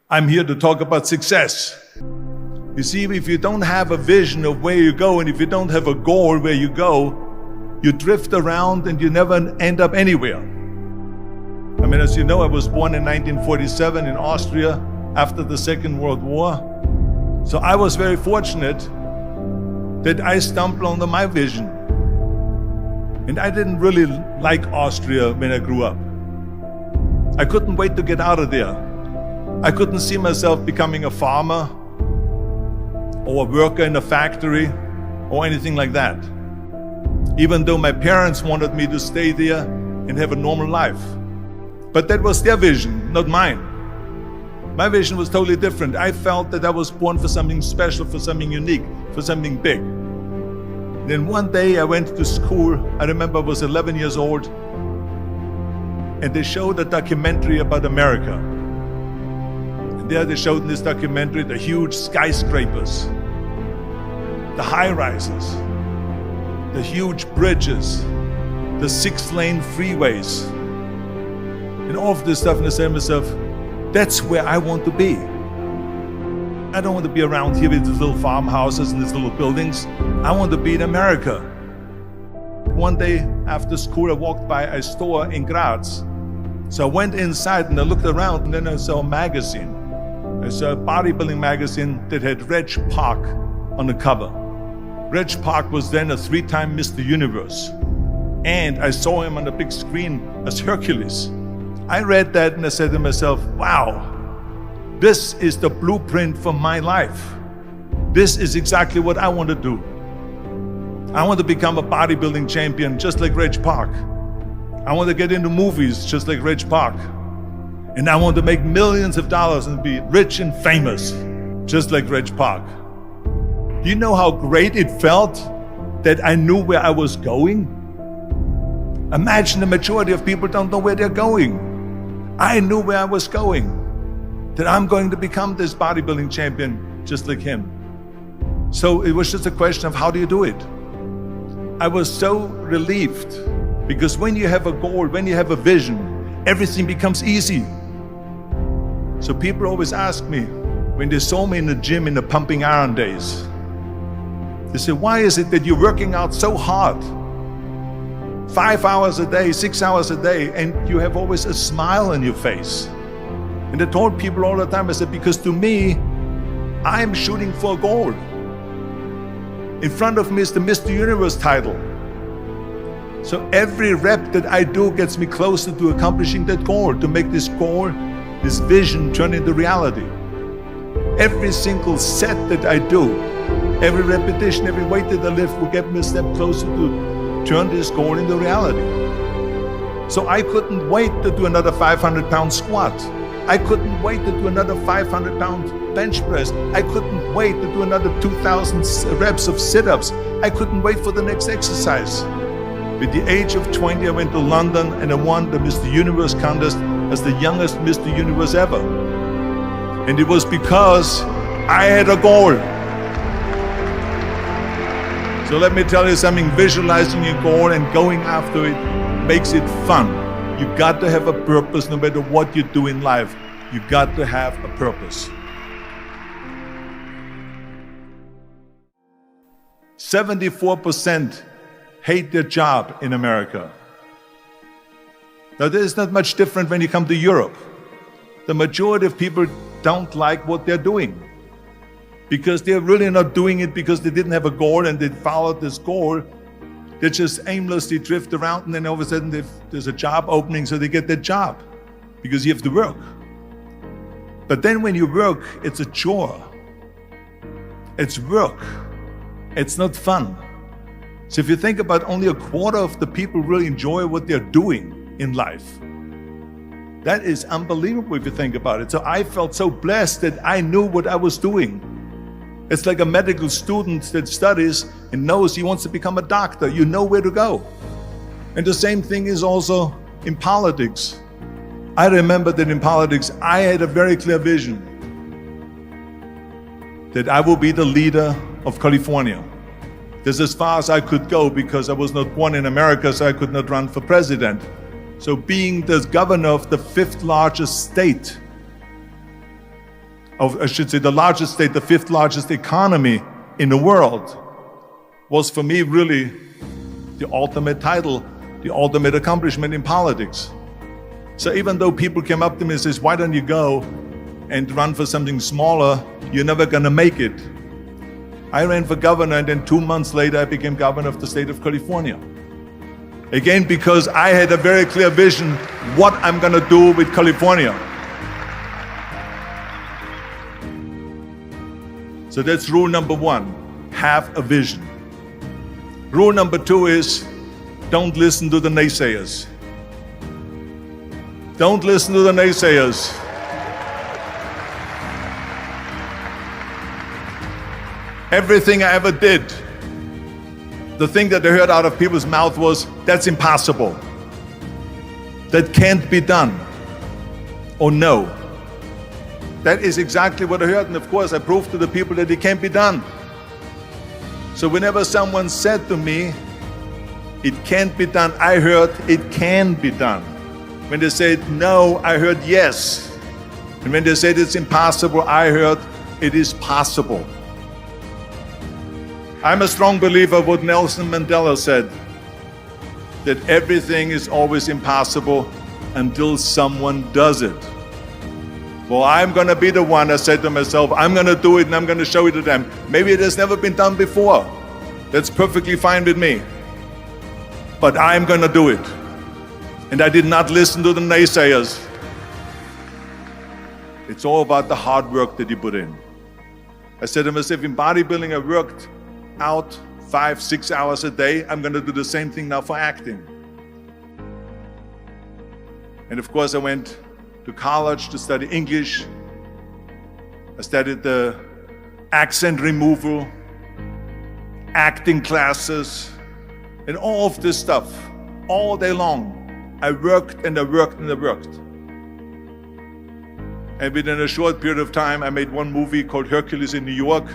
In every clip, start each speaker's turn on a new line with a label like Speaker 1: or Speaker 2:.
Speaker 1: I'm here to talk about success. You see, if you don't have a vision of where you go, and if you don't have a goal where you go, you drift around and you never end up anywhere. I mean, as you know, I was born in 1947 in Austria after the Second World War. So I was very fortunate that I stumbled onto my vision. And I didn't really like Austria when I grew up. I couldn't wait to get out of there. I couldn't see myself becoming a farmer or a worker in a factory or anything like that. Even though my parents wanted me to stay there and have a normal life. But that was their vision, not mine. My vision was totally different. I felt that I was born for something special, for something unique, for something big. Then one day I went to school. I remember I was 11 years old, and they showed a documentary about America. And there they showed in this documentary the huge skyscrapers, the high-rises, the huge bridges, the 6-lane freeways, and all of this stuff. And I said to myself, that's where I want to be. I don't want to be around here with these little farmhouses and these little buildings. I want to be in America. One day after school, I walked by a store in Graz. So I went inside and I looked around, and then I saw a magazine. I saw a bodybuilding magazine that had Reg Park on the cover. Reg Park was then a 3-time Mr. Universe. And I saw him on the big screen as Hercules. I read that and I said to myself, wow, this is the blueprint for my life. This is exactly what I want to do. I want to become a bodybuilding champion just like Reg Park. I want to get into movies just like Reg Park. And I want to make millions of dollars and be rich and famous just like Reg Park. Do you know how great it felt that I knew where I was going? Imagine the majority of people don't know where they're going. I knew where I was going, that I'm going to become this bodybuilding champion just like him. So it was just a question of how do you do it? I was so relieved, because when you have a goal, when you have a vision, everything becomes easy. So people always ask me, when they saw me in the gym in the pumping iron days, they say, why is it that you're working out so hard? 5 hours a day, 6 hours a day, and you have always a smile on your face. And I told people all the time, I said, because to me, I'm shooting for a goal. In front of me is the Mr. Universe title. So every rep that I do gets me closer to accomplishing that goal, to make this goal, this vision turn into reality. Every single set that I do, every repetition, every weight that I lift will get me a step closer to turn this goal into reality. So I couldn't wait to do another 500-pound squat. I couldn't wait to do another 500-pound bench press. I couldn't wait to do another 2,000 reps of sit-ups. I couldn't wait for the next exercise. At the age of 20, I went to London and I won the Mr. Universe contest as the youngest Mr. Universe ever. And it was because I had a goal. So let me tell you something, visualizing your goal and going after it makes it fun. You got to have a purpose no matter what you do in life. You got to have a purpose. 74% hate their job in America. Now this is not much different when you come to Europe. The majority of people don't like what they're doing, because they're really not doing it because they didn't have a goal and they followed this goal. They just aimlessly drift around, and then all of a sudden there's a job opening, so they get that job because you have to work. But then when you work, it's a chore. It's work. It's not fun. So if you think about, only a quarter of the people really enjoy what they're doing in life. That is unbelievable if you think about it. So I felt so blessed that I knew what I was doing. It's like a medical student that studies and knows he wants to become a doctor. You know where to go. And the same thing is also in politics. I remember that in politics, I had a very clear vision that I will be the leader of California. That's as far as I could go, because I was not born in America, so I could not run for president. So being the governor of the 5th largest state I should say the largest state, the fifth largest economy in the world, was for me really the ultimate title, the ultimate accomplishment in politics. So even though people came up to me and says, why don't you go and run for something smaller, you're never gonna make it. I ran for governor, and then 2 months later I became governor of the state of California. Again, because I had a very clear vision what I'm gonna do with California. So that's rule number one, have a vision. Rule number two is, don't listen to the naysayers. Don't listen to the naysayers. Everything I ever did, the thing that I heard out of people's mouth was, that's impossible. That can't be done. Or no. That is exactly what I heard, and of course I proved to the people that it can't be done. So whenever someone said to me, it can't be done, I heard, it can be done. When they said no, I heard yes. And when they said it's impossible, I heard it is possible. I'm a strong believer of what Nelson Mandela said, that everything is always impossible until someone does it. Well, I'm gonna be the one, I said to myself, I'm gonna do it and I'm gonna show it to them. Maybe it has never been done before. That's perfectly fine with me. But I'm gonna do it. And I did not listen to the naysayers. It's all about the hard work that you put in. I said to myself, in bodybuilding I worked out 5-6 hours a day. I'm gonna do the same thing now for acting. And of course I went to college to study English. I studied the accent removal, acting classes, and all of this stuff, all day long. I worked and I worked and I worked. And within a short period of time, I made one movie called Hercules in New York,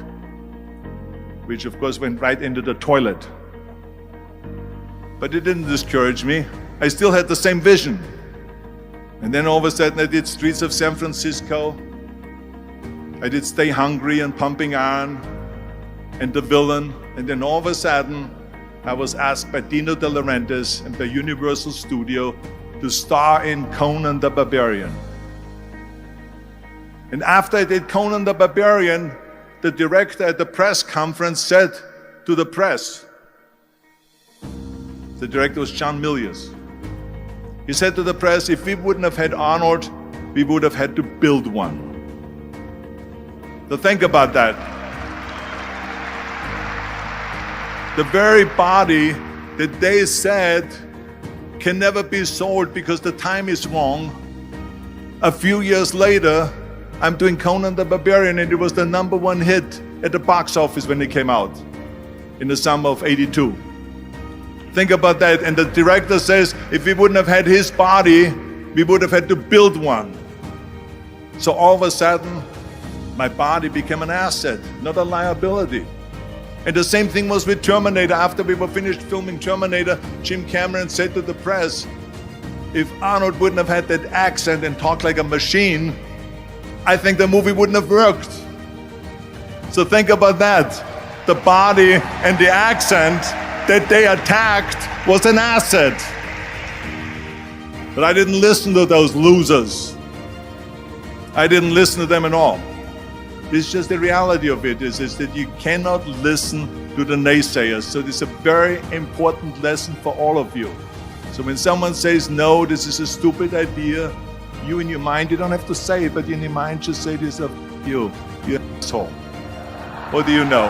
Speaker 1: which of course went right into the toilet. But it didn't discourage me. I still had the same vision. And then all of a sudden I did Streets of San Francisco. I did Stay Hungry and Pumping Iron and The Villain. And then all of a sudden I was asked by Dino De Laurentiis and by Universal Studio to star in Conan the Barbarian. And after I did Conan the Barbarian, the director at the press conference said to the press, the director was John Milius. He said to the press, if we wouldn't have had Arnold, we would have had to build one. So think about that. The very body that they said can never be sold because the time is wrong. A few years later, I'm doing Conan the Barbarian, and it was the #1 hit at the box office when it came out in the summer of '82. Think about that. And the director says, if we wouldn't have had his body, we would have had to build one. So all of a sudden, my body became an asset, not a liability. And the same thing was with Terminator. After we were finished filming Terminator, Jim Cameron said to the press, if Arnold wouldn't have had that accent and talked like a machine, I think the movie wouldn't have worked. So think about that. The body and the accent that they attacked was an asset. But I didn't listen to those losers. I didn't listen to them at all. It's just the reality of it is that you cannot listen to the naysayers. So this is a very important lesson for all of you. So when someone says, no, this is a stupid idea, you in your mind, you don't have to say it, but in your mind just say to yourself, you're an asshole. What do you know?